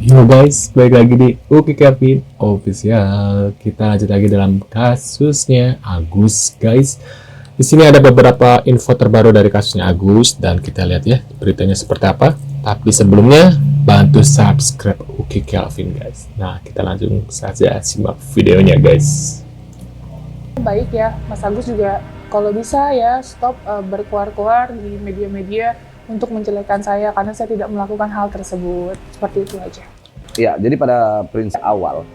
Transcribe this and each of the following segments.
Halo guys, balik lagi di Uki Kevin Official. Kita lanjut lagi dalam kasusnya Agus, guys. Di sini ada beberapa info terbaru dari kasusnya Agus dan kita lihat ya beritanya seperti apa. Tapi sebelumnya bantu subscribe Uki Kevin, guys. Nah, kita langsung saja simak videonya, guys. Baik ya, Mas Agus juga kalau bisa ya stop berkeluar-keluar di media-media untuk menjelekkan saya karena saya tidak melakukan hal tersebut. Seperti itu aja. Ya, jadi pada prinsip awal,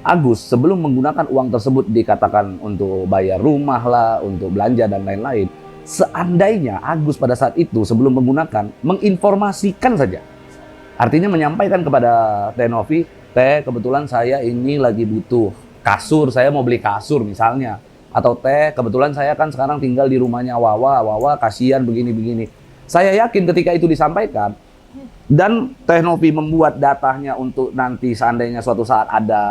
Agus sebelum menggunakan uang tersebut dikatakan untuk bayar rumah lah, untuk belanja dan lain-lain. Seandainya Agus pada saat itu sebelum menggunakan, menginformasikan saja. Artinya menyampaikan kepada Teh Novi, Teh kebetulan saya ini lagi butuh kasur, saya mau beli kasur misalnya. Atau Teh kebetulan saya kan sekarang tinggal di rumahnya Wawa kasihan begini-begini. Saya yakin ketika itu disampaikan, dan Teh Novi membuat datanya untuk nanti seandainya suatu saat ada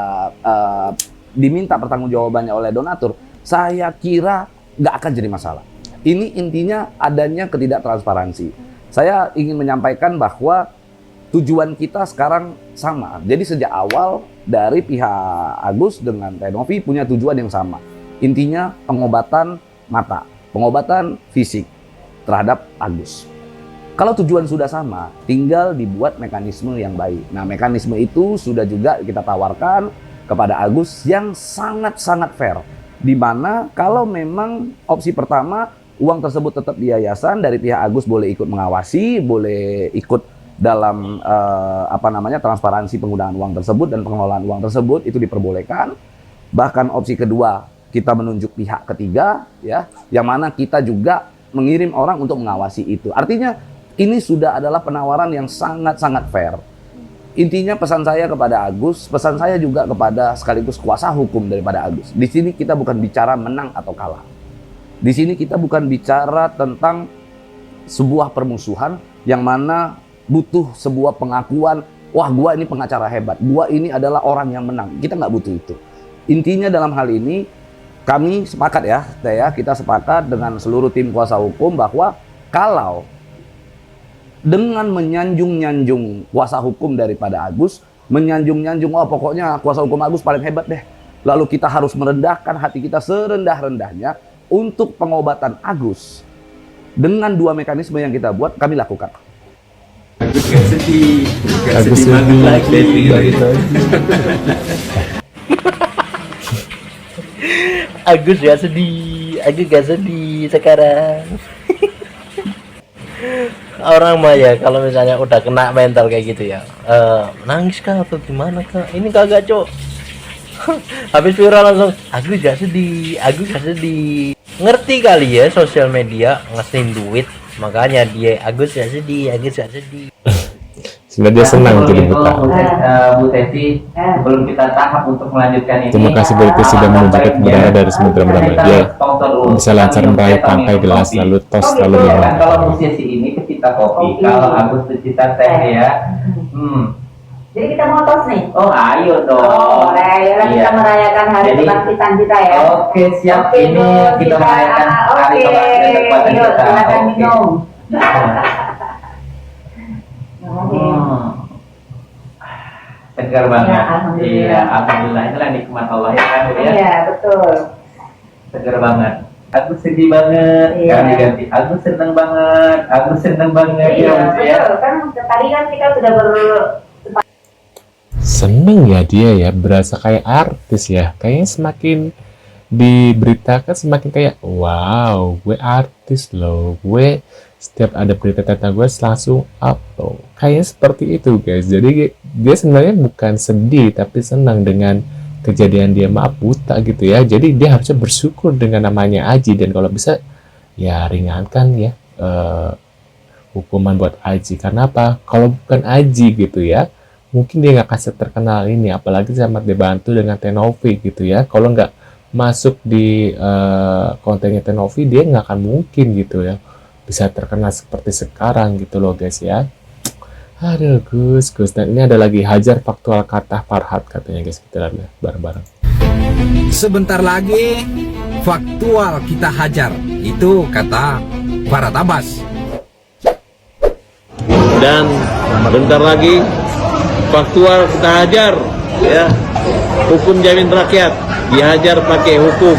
diminta pertanggungjawabannya oleh donatur, saya kira nggak akan jadi masalah. Ini intinya adanya ketidaktransparansi. Saya ingin menyampaikan bahwa tujuan kita sekarang sama. Jadi sejak awal dari pihak Agus dengan Teh Novi punya tujuan yang sama. Intinya pengobatan mata, pengobatan fisik terhadap Agus. Kalau tujuan sudah sama, tinggal dibuat mekanisme yang baik. Nah, mekanisme itu sudah juga kita tawarkan kepada Agus yang sangat-sangat fair. Di mana kalau memang opsi pertama, uang tersebut tetap di yayasan, dari pihak Agus boleh ikut mengawasi, boleh ikut dalam transparansi penggunaan uang tersebut dan pengelolaan uang tersebut, itu diperbolehkan. Bahkan opsi kedua, kita menunjuk pihak ketiga, ya, yang mana kita juga mengirim orang untuk mengawasi itu. Artinya, ini sudah adalah penawaran yang sangat-sangat fair. Intinya pesan saya kepada Agus, pesan saya juga kepada sekaligus kuasa hukum daripada Agus. Di sini kita bukan bicara menang atau kalah. Di sini kita bukan bicara tentang sebuah permusuhan yang mana butuh sebuah pengakuan, wah gua ini pengacara hebat, gua ini adalah orang yang menang. Kita nggak butuh itu. Intinya dalam hal ini, kami sepakat ya, kita sepakat dengan seluruh tim kuasa hukum bahwa kalau dengan menyanjung-nyanjung kuasa hukum daripada Agus, menyanjung-nyanjung, oh pokoknya kuasa hukum Agus paling hebat deh. Lalu kita harus merendahkan hati kita serendah-rendahnya untuk pengobatan Agus. Dengan dua mekanisme yang kita buat, kami lakukan. Agus gak sedih, Agus banget lagi. Agus gak sedih, Agus gak sedih sekarang. Orang mah ya kalau misalnya udah kena mental kayak gitu ya, nangis kah atau gimana kah? Ini kagak, Cok. Habis viral langsung Agus gak sedih, Agus gak sedih. Ngerti kali ya sosial media ngesin duit, makanya dia Agus gak sedih, Agus gak sedih. Sebenarnya dia senang jadi buta. Bu Teti, sebelum kita tahap untuk melanjutkan ini, Terima kasih berarti sudah menunjukkan kebenaran dari semudra dia bisa lancar meraih tangkai gelas lalu tos lalu minum. Kalau musisi ini pecinta kopi, kalau Agus pecinta teh ya. Jadi kita mau tos nih. Oh ayo dong. Oh, ayolah kita merayakan hari Jadi, kebangkitan kita ya. Oke siap, ini kita merayakan hari kebangkitan kekuatan Yuk, kita. silakan minum. Segar banget. Ya, alhamdulillah. Iya, alhamdulillah, itulah nikmat Allah ya kan, Bu ya. Iya, betul. Segar banget. Aku sedih banget. Iya. Ganti-ganti. Aku seneng banget. Aku seneng banget. Iya, Bu, ya. betul. Kan tadi kan kita sudah Seneng ya dia ya, berasa kayak artis ya. Kayaknya semakin diberitakan semakin kayak wow, gue artis loh, gue setiap ada berita tentang gue langsung upload. Kayaknya seperti itu, guys. Jadi dia sebenarnya bukan sedih tapi senang dengan kejadian dia buta gitu ya. Jadi dia harusnya bersyukur dengan namanya Aji, dan kalau bisa ya ringankan ya hukuman buat Aji. Karena apa? Kalau bukan Aji gitu ya, mungkin dia nggak kasih terkenal ini, apalagi sama dibantu dengan Teh Novi gitu ya. Kalau nggak masuk di kontennya Teh Novi, dia nggak akan mungkin gitu ya bisa terkenal seperti sekarang gitu loh, guys ya. Aduh Gus. Dan ini ada lagi hajar faktual kata Farhat katanya, guys. Kita lihat bareng-bareng. Sebentar lagi faktual kita hajar, itu kata Farhat Abbas. Dan bentar lagi faktual kita hajar, ya. Hukum jamin rakyat, dihajar pakai hukum.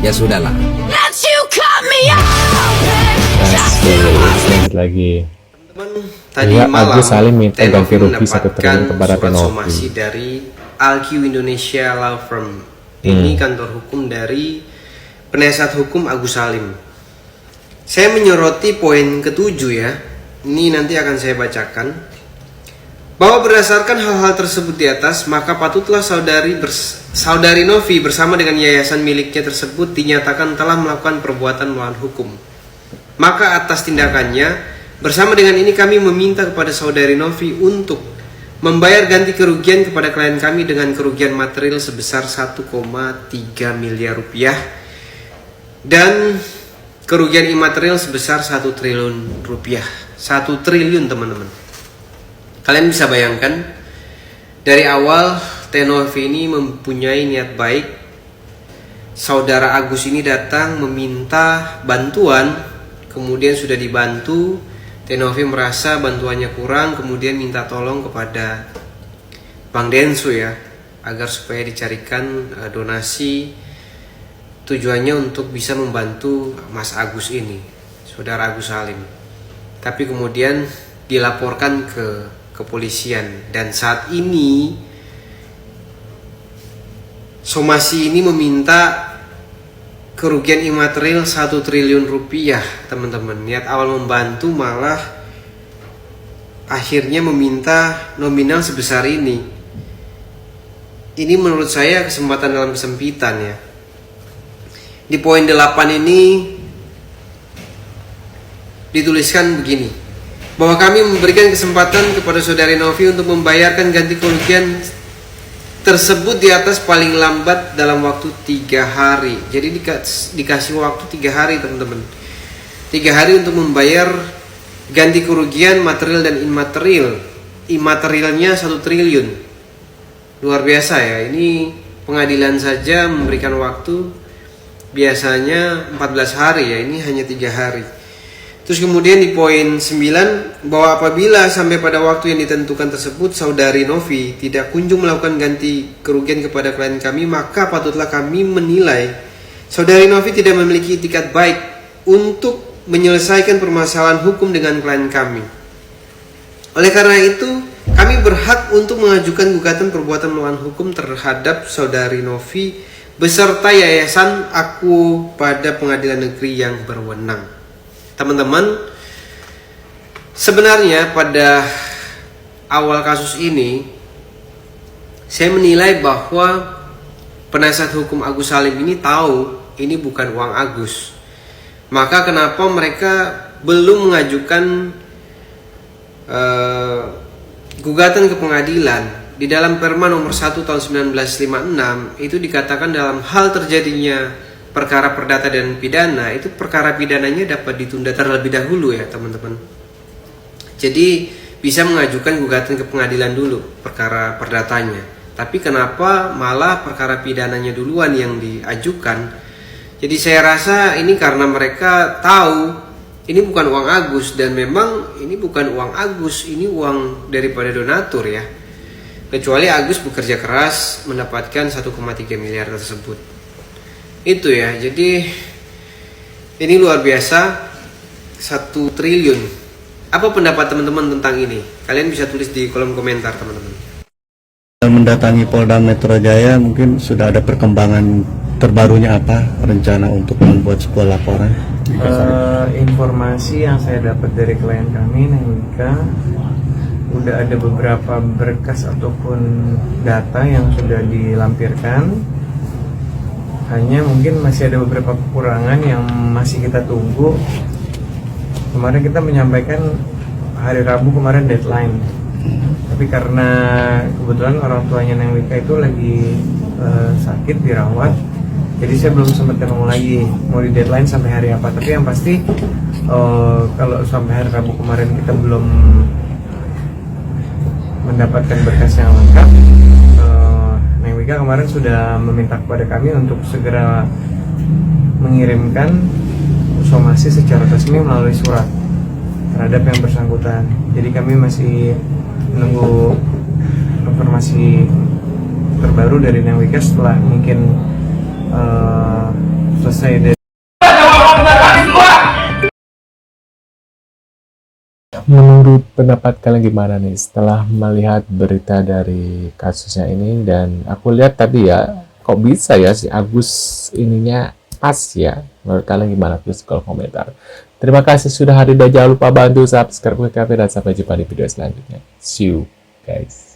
Ya sudahlah. Asik lagi. Tadi Ya, malam Agus Salim minta ganti rugi 1 triliun kepada surat Tenovi. somasi dari Alq Indonesia Law Firm. Ini kantor hukum dari penasihat hukum Agus Salim. Saya menyoroti poin ke-7 ya. Ini nanti akan saya bacakan. Bahwa berdasarkan hal-hal tersebut di atas, maka patutlah saudari Novi bersama dengan yayasan miliknya tersebut dinyatakan telah melakukan perbuatan melawan hukum. Maka atas tindakannya, bersama dengan ini kami meminta kepada saudari Novi untuk membayar ganti kerugian kepada klien kami dengan kerugian material sebesar 1,3 miliar rupiah dan kerugian imaterial sebesar 1 triliun rupiah. 1 triliun teman-teman. Kalian bisa bayangkan, dari awal Tenovi ini mempunyai niat baik. Saudara Agus ini datang meminta bantuan, kemudian sudah dibantu. Tenovi merasa bantuannya kurang, kemudian minta tolong kepada Bang Densu ya, agar supaya dicarikan donasi, tujuannya untuk bisa membantu Mas Agus ini, Saudara Agus Salim. Tapi kemudian dilaporkan ke kepolisian, dan saat ini somasi ini meminta kerugian imaterial 1 triliun rupiah teman-teman. Niat awal membantu malah akhirnya meminta nominal sebesar ini. Ini menurut saya kesempatan dalam kesempitan ya. Di poin 8 ini dituliskan begini, bahwa kami memberikan kesempatan kepada saudari Novi untuk membayarkan ganti kerugian tersebut di atas paling lambat dalam waktu 3 hari. Jadi dikasih waktu 3 hari teman-teman. 3 hari untuk membayar ganti kerugian material dan imaterial. Imaterialnya 1 triliun. Luar biasa ya. Ini pengadilan saja memberikan waktu biasanya 14 hari ya. Ini hanya 3 hari. Terus kemudian di poin 9, bahwa apabila sampai pada waktu yang ditentukan tersebut saudari Novi tidak kunjung melakukan ganti kerugian kepada klien kami, maka patutlah kami menilai saudari Novi tidak memiliki itikat baik untuk menyelesaikan permasalahan hukum dengan klien kami. Oleh karena itu, kami berhak untuk mengajukan gugatan perbuatan melawan hukum terhadap saudari Novi beserta yayasan Aku pada pengadilan negeri yang berwenang. Teman-teman, sebenarnya pada awal kasus ini saya menilai bahwa penasihat hukum Agus Salim ini tahu ini bukan uang Agus. Maka kenapa mereka belum mengajukan gugatan ke pengadilan? Di dalam Perma nomor 1 tahun 1956 itu dikatakan dalam hal terjadinya perkara perdata dan pidana, itu perkara pidananya dapat ditunda terlebih dahulu ya teman-teman. Jadi bisa mengajukan gugatan ke pengadilan dulu perkara perdatanya. Tapi kenapa malah perkara pidananya duluan yang diajukan? Jadi saya rasa ini karena mereka tahu ini bukan uang Agus, dan memang ini bukan uang Agus, ini uang daripada donatur ya. Kecuali Agus bekerja keras mendapatkan 1,3 miliar tersebut. Itu ya, jadi ini luar biasa, 1 triliun. Apa pendapat teman-teman tentang ini? Kalian bisa tulis di kolom komentar teman-teman. Mendatangi Polda Metro Jaya, mungkin sudah ada perkembangan terbarunya apa rencana untuk membuat sebuah laporan? Informasi yang saya dapat dari klien kami, Nengika, udah ada beberapa berkas ataupun data yang sudah dilampirkan. Hanya mungkin masih ada beberapa kekurangan yang masih kita tunggu kemarin kita menyampaikan hari Rabu kemarin deadline, tapi karena kebetulan orang tuanya Neng Wika itu lagi sakit dirawat, jadi saya belum sempat ketemu lagi mau di deadline sampai hari apa. Tapi yang pasti kalau sampai hari Rabu kemarin kita belum mendapatkan berkas yang lengkap, Neng Wika kemarin sudah meminta kepada kami untuk segera mengirimkan somasi secara resmi melalui surat terhadap yang bersangkutan. Jadi kami masih menunggu informasi terbaru dari Neng Wika setelah mungkin selesai dari Menurut pendapat kalian gimana nih setelah melihat berita dari kasusnya ini? Dan aku lihat tadi ya, kok bisa ya si Agus ininya pas ya? Menurut kalian gimana? Tulis di kolom komentar. Terima kasih sudah hadir dan jangan lupa bantu subscribe ke kami dan sampai jumpa di video selanjutnya. See you guys.